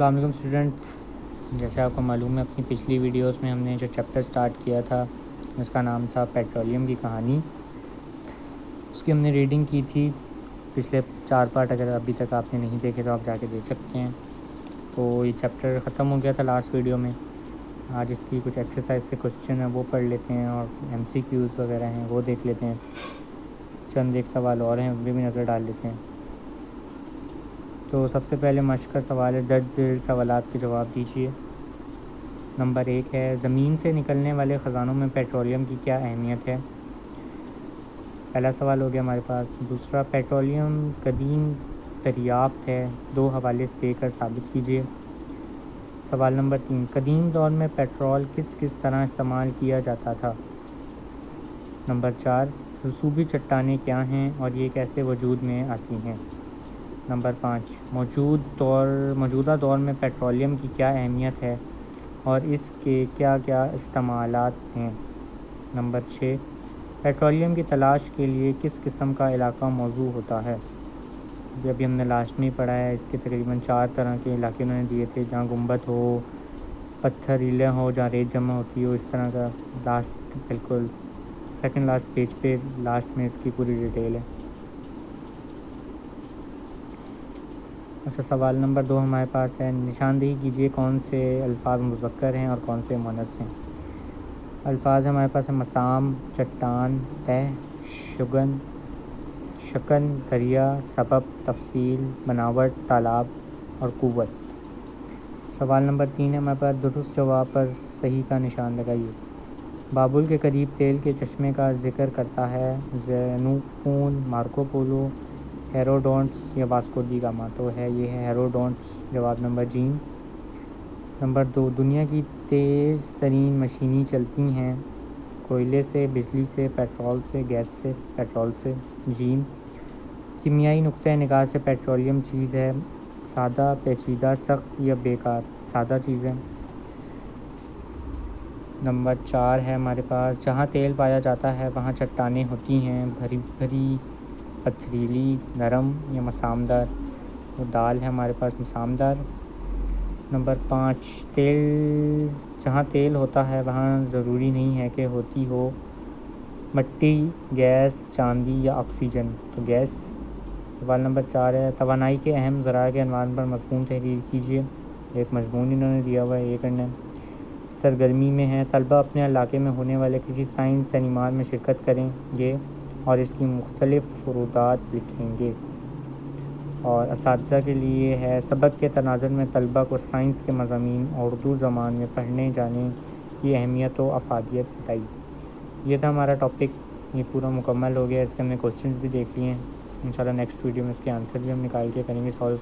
السلام علیکم اسٹوڈنٹس، جیسے آپ کو معلوم ہے اپنی پچھلی ویڈیوز میں ہم نے جو چیپٹر سٹارٹ کیا تھا اس کا نام تھا پیٹرولیم کی کہانی. اس کی ہم نے ریڈنگ کی تھی پچھلے 4 پارٹ. اگر ابھی تک آپ نے نہیں دیکھے تو آپ جا کے دیکھ سکتے ہیں. تو یہ چیپٹر ختم ہو گیا تھا لاسٹ ویڈیو میں. آج اس کی کچھ ایکسرسائز سے کوشچن ہیں وہ پڑھ لیتے ہیں اور MCQs وغیرہ ہیں وہ دیکھ لیتے ہیں. چند ایک سوال اور ہیں ان پہ بھی نظر ڈال لیتے ہیں. تو سب سے پہلے مشق کا سوال ہے، درج ذیل سوالات کے جواب دیجیے. نمبر 1 ہے، زمین سے نکلنے والے خزانوں میں پیٹرولیم کی کیا اہمیت ہے؟ پہلا سوال ہو گیا ہمارے پاس. دوسرا، پیٹرولیم قدیم دریافت ہے، 2 حوالے دے کر ثابت کیجیے. سوال نمبر 3، قدیم دور میں پیٹرول کس طرح استعمال کیا جاتا تھا؟ نمبر 4، رسوبی چٹانیں کیا ہیں اور یہ کیسے وجود میں آتی ہیں؟ نمبر 5، موجودہ دور میں پیٹرولیم کی کیا اہمیت ہے اور اس کے کیا کیا استعمالات ہیں؟ نمبر 6، پیٹرولیم کی تلاش کے لیے کس قسم کا علاقہ موزوں ہوتا ہے؟ ابھی ہم نے لاسٹ میں ہی پڑھا ہے. اس کے تقریباً 4 طرح کے علاقے انہوں نے دیے تھے، جہاں گنبد ہو، پتھریلا ہو، جہاں ریت جمع ہوتی ہو، اس طرح کا. لاسٹ بالکل سیکنڈ لاسٹ پیج پہ لاسٹ میں اس کی پوری ڈیٹیل ہے. اچھا، سوال نمبر 2 ہمارے پاس ہے، نشاندہی کیجیے کون سے الفاظ مذکر ہیں اور کون سے مؤنث ہیں. الفاظ ہمارے پاس ہیں مسام، چٹان، تہ، شکن، دریا، سبب، تفصیل، بناوٹ، تالاب اور قوت. سوال نمبر 3 ہے ہمارے پاس، درست جواب پر صحیح کا نشان لگائیے. بابل کے قریب تیل کے چشمے کا ذکر کرتا ہے زینوفون، مارکو پولو، ہیروڈوٹس یا واسکو دی گاما. تو یہ ہے ہیروڈوٹس. جواب نمبر ج. نمبر 2، دنیا کی تیز ترین مشینیں چلتی ہیں کوئلے سے، بجلی سے، پیٹرول سے، گیس سے. پیٹرول سے. ج، کیمیائی نقطۂ نگاہ سے پیٹرولیم چیز ہے سادہ، پیچیدہ، سخت یا بیکار؟ سادہ چیز ہے. نمبر 4 ہے ہمارے پاس، جہاں تیل پایا جاتا ہے وہاں چٹانیں ہوتی ہیں بھری بھری، پتھریلی، نرم یا مسامدار؟ وہ دال ہے ہمارے پاس، مسامدار. نمبر 5، جہاں تیل ہوتا ہے وہاں ضروری نہیں ہے کہ ہوتی ہو مٹی، گیس، چاندی یا آکسیجن. تو گیس. سوال نمبر 4 ہے، توانائی کے اہم ذرائع کے عنوان پر مضمون تحریر کیجیے. ایک مضمون انہوں نے دیا ہوا ہے، یہ کرنا ہے. سرگرمی میں ہے، طلبہ اپنے علاقے میں ہونے والے کسی سائنس سیمینار میں شرکت کریں گے اور اس کی مختلف فروعات لکھیں گے. اور اساتذہ کے لیے ہے، سبق کے تناظر میں طلبہ کو سائنس کے مضامین اردو زبان میں پڑھنے جانے کی اہمیت و افادیت بتائی. یہ تھا ہمارا ٹاپک. یہ پورا مکمل ہو گیا. اس کے ہم نے کوسچنز بھی دیکھ لیے ہیں. انشاءاللہ نیکسٹ ویڈیو میں اس کے آنسر بھی ہم نکال کے کریں گے سالو.